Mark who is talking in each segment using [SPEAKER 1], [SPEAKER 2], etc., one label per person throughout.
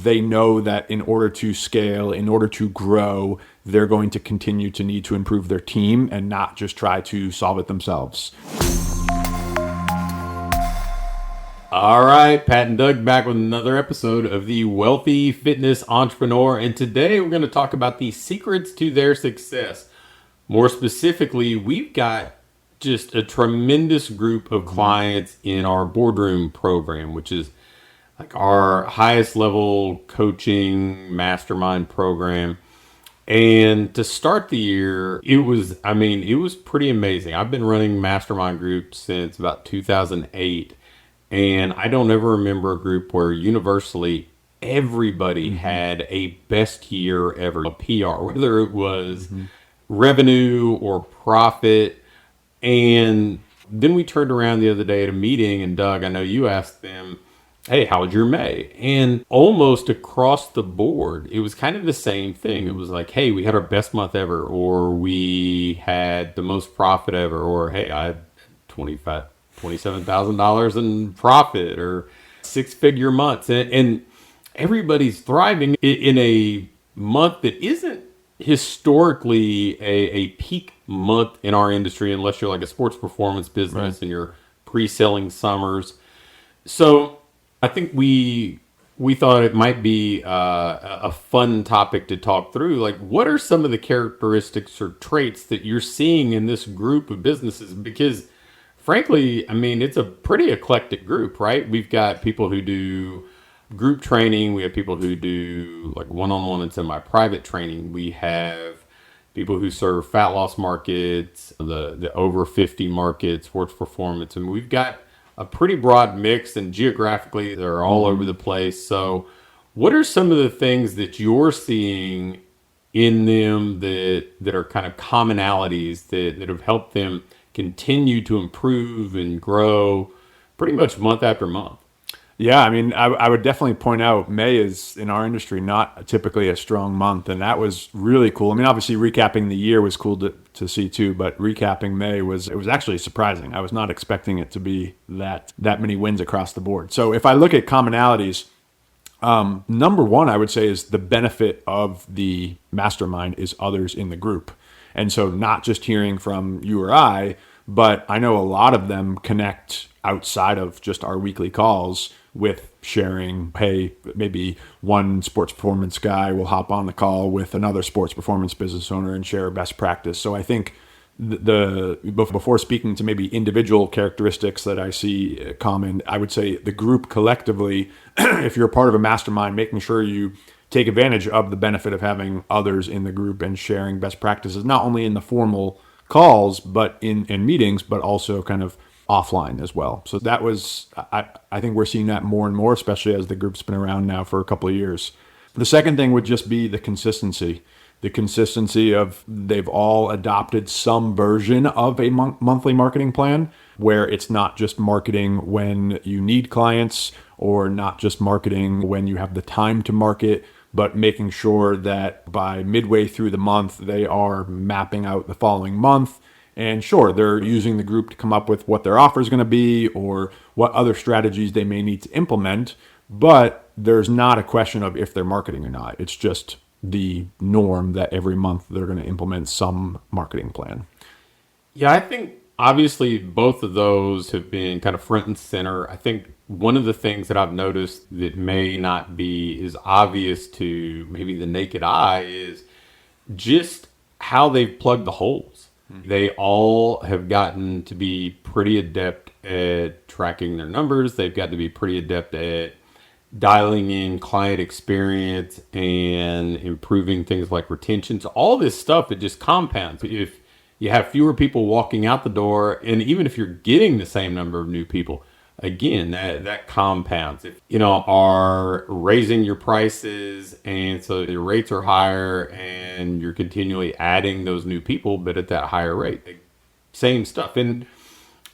[SPEAKER 1] they know that in order to scale, in order to grow, they're going to continue to need to improve their team and not just try to solve it themselves.
[SPEAKER 2] All right, Pat and Doug back with another episode of the Wealthy Fitness Entrepreneur. And today we're going to talk about the secrets to their success. More specifically, we've got just a tremendous group of clients in our Boardroom program, which is like our highest level coaching mastermind program. And to start the year, it was pretty amazing. I've been running mastermind groups since about 2008. And I don't ever remember a group where universally everybody had a best year ever, a PR, whether it was revenue or profit. And then we turned around the other day at a meeting, and Doug, I know you asked them, hey, how was your May? And almost across the board, it was kind of the same thing. It was like, hey, we had our best month ever, or we had the most profit ever, or hey, I had $27,000 in profit, or six-figure months. And everybody's thriving in a month that isn't historically a peak month in our industry, unless you're like a sports performance business and you're pre-selling summers. So I think we thought it might be a fun topic to talk through. Like, what are some of the characteristics or traits that you're seeing in this group of businesses? Because frankly, I mean, it's a pretty eclectic group, right? We've got people who do group training. We have people who do like one-on-one and semi-private training. We have people who serve fat loss markets, the over 50 market, sports performance. And we've got a pretty broad mix, and geographically they're all over the place. So what are some of the things that you're seeing in them that are kind of commonalities that have helped them continue to improve and grow pretty much month after month?
[SPEAKER 1] Yeah, I mean, I would definitely point out May is, in our industry, not typically a strong month, and that was really cool. I mean, obviously recapping the year was cool to see too, but recapping May was actually surprising. I was not expecting it to be that many wins across the board. So if I look at commonalities, number one, I would say, is the benefit of the mastermind is others in the group. And so not just hearing from you or I, but I know a lot of them connect outside of just our weekly calls with sharing, hey, maybe one sports performance guy will hop on the call with another sports performance business owner and share best practice. So I think before speaking to maybe individual characteristics that I see common, I would say the group collectively, if you're a part of a mastermind, making sure you take advantage of the benefit of having others in the group and sharing best practices, not only in the formal calls, but in meetings, but also kind of offline as well. So that was, I think we're seeing that more and more, especially as the group's been around now for a couple of years. The second thing would just be the consistency of they've all adopted some version of a monthly marketing plan, where it's not just marketing when you need clients, or not just marketing when you have the time to market, but making sure that by midway through the month, they are mapping out the following month. And sure, they're using the group to come up with what their offer is going to be or what other strategies they may need to implement. But there's not a question of if they're marketing or not. It's just the norm that every month they're going to implement some marketing plan.
[SPEAKER 2] Yeah, I think obviously both of those have been kind of front and center. I think one of the things that I've noticed that may not be as obvious to maybe the naked eye is just how they've plugged the holes. They all have gotten to be pretty adept at tracking their numbers. They've got to be pretty adept at dialing in client experience and improving things like retention. So all this stuff, it just compounds. If you have fewer people walking out the door, and even if you're getting the same number of new people, again, that compounds. If you are raising your prices, and so your rates are higher, and you're continually adding those new people, but at that higher rate, same stuff. And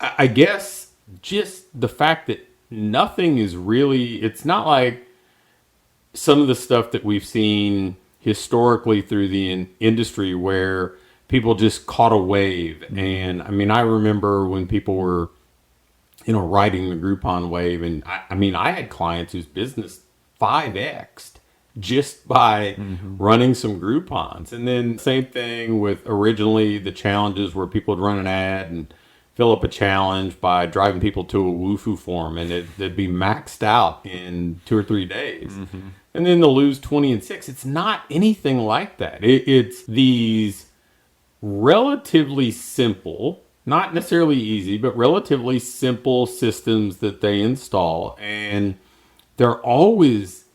[SPEAKER 2] I guess just the fact that nothing is really, it's not like some of the stuff that we've seen historically through the industry where people just caught a wave. And I mean, I remember when people were, riding the Groupon wave. And I had clients whose business 5X'd just by running some Groupons. And then same thing with originally the challenges where people would run an ad and fill up a challenge by driving people to a Wufoo form, and it'd be maxed out in 2 or 3 days. And then they'll lose 20 and 6. It's not anything like that. It's these relatively simple, not necessarily easy, but relatively simple systems that they install. And they're always,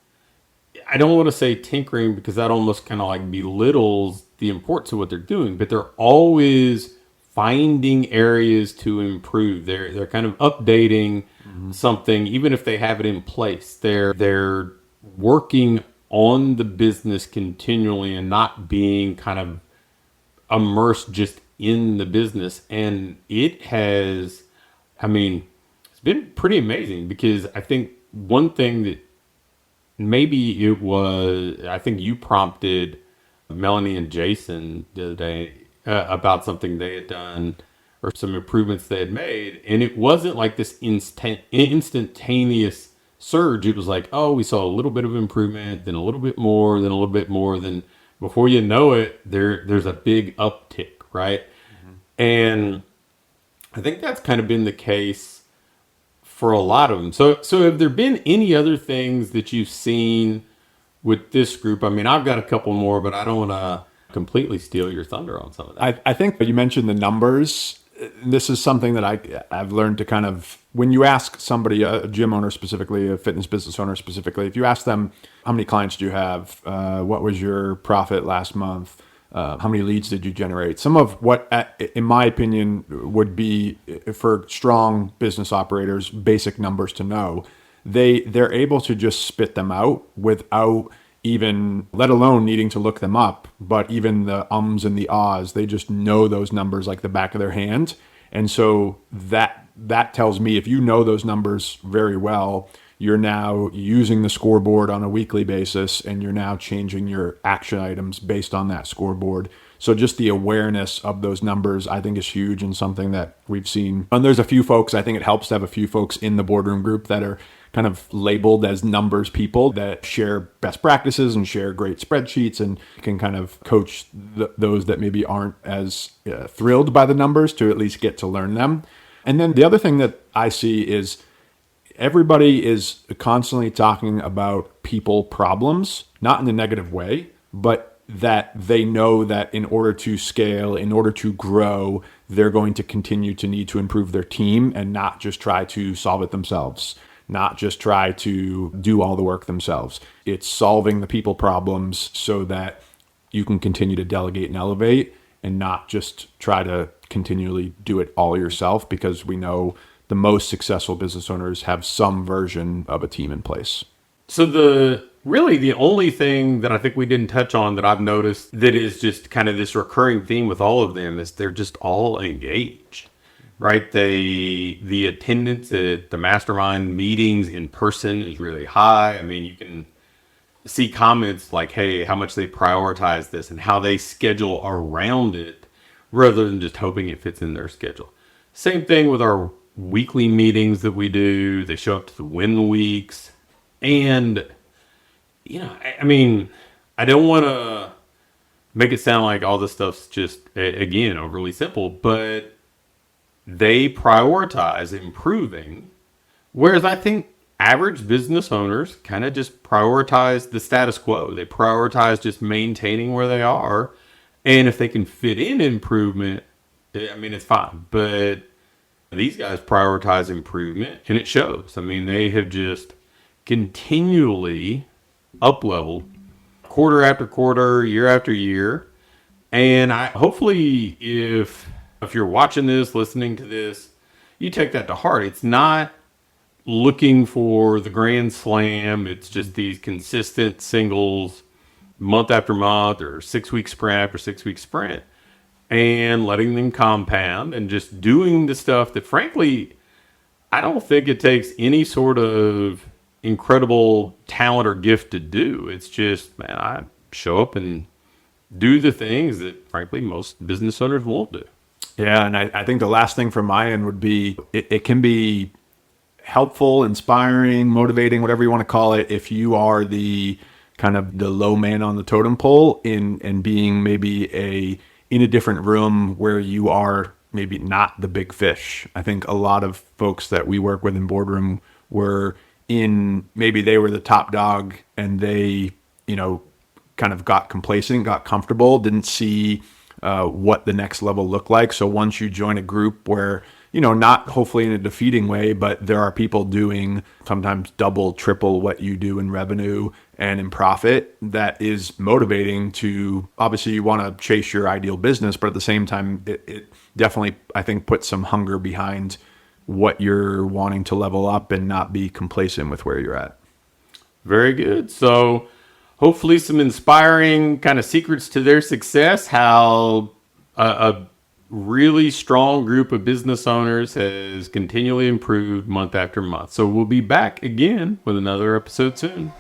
[SPEAKER 2] I don't want to say tinkering because that almost kind of like belittles the importance of what they're doing, but they're always finding areas to improve. They're kind of updating something, even if they have it in place. They're working on the business continually and not being kind of immersed just in the business. And it has, I mean, it's been pretty amazing because I think one thing that maybe it was, I think you prompted Melanie and Jason the other day about something they had done or some improvements they had made. And it wasn't like this instantaneous surge. It was like, oh, we saw a little bit of improvement, then a little bit more, then a little bit more. Then before you know it, there's a big uptick, right? And I think that's kind of been the case for a lot of them. So have there been any other things that you've seen with this group? I mean, I've got a couple more, but I don't want to completely steal your thunder on some of that.
[SPEAKER 1] I think you mentioned the numbers. This is something that I've learned to kind of, when you ask somebody, a gym owner specifically, a fitness business owner specifically, if you ask them, how many clients do you have? What was your profit last month? How many leads did you generate? Some of what, in my opinion, would be for strong business operators, basic numbers to know. They're able to just spit them out without even, let alone needing to look them up, but even the ums and the ahs, they just know those numbers like the back of their hand. And so that tells me if you know those numbers very well, you're now using the scoreboard on a weekly basis, and you're now changing your action items based on that scoreboard. So just the awareness of those numbers, I think, is huge and something that we've seen. And there's a few folks, I think it helps to have a few folks in the boardroom group that are kind of labeled as numbers people that share best practices and share great spreadsheets and can kind of coach those that maybe aren't as thrilled by the numbers to at least get to learn them. And then the other thing that I see is everybody is constantly talking about people problems, not in a negative way, but that they know that in order to scale, in order to grow, they're going to continue to need to improve their team and not just try to solve it themselves, not just try to do all the work themselves. It's solving the people problems so that you can continue to delegate and elevate and not just try to continually do it all yourself, because we know the most successful business owners have some version of a team in place.
[SPEAKER 2] So the only thing that I think we didn't touch on that I've noticed that is just kind of this recurring theme with all of them is they're just all engaged, right? The attendance at the mastermind meetings in person is really high. I mean, you can see comments like, hey, how much they prioritize this and how they schedule around it rather than just hoping it fits in their schedule. Same thing with our weekly meetings that we do. They show up to the win weeks. And, you know, I mean, I don't want to make it sound like all this stuff's just, again, overly simple, but they prioritize improving. Whereas I think average business owners kind of just prioritize the status quo. They prioritize just maintaining where they are. And if they can fit in improvement, I mean, it's fine. But these guys prioritize improvement, and it shows. I mean, they have just continually up-leveled quarter after quarter, year after year. And hopefully if you're watching this, listening to this, you take that to heart. It's not looking for the grand slam. It's just these consistent singles month after month or 6-week sprint after 6-week sprint, and letting them compound and just doing the stuff that, frankly, I don't think it takes any sort of incredible talent or gift to do. It's just, man, I show up and do the things that, frankly, most business owners won't do.
[SPEAKER 1] Yeah, and I think the last thing from my end would be, it can be helpful, inspiring, motivating, whatever you want to call it, if you are the kind of the low man on the totem pole and being maybe in a different room where you are maybe not the big fish. I think a lot of folks that we work with in Boardroom maybe they were the top dog and they, kind of got complacent, got comfortable, didn't see what the next level looked like. So once you join a group where, not hopefully in a defeating way, but there are people doing sometimes double, triple what you do in revenue and in profit, that is motivating to, obviously you want to chase your ideal business, but at the same time, it definitely, I think, puts some hunger behind what you're wanting to level up and not be complacent with where you're at.
[SPEAKER 2] Very good. So hopefully some inspiring kind of secrets to their success, how a really strong group of business owners has continually improved month after month. So we'll be back again with another episode soon.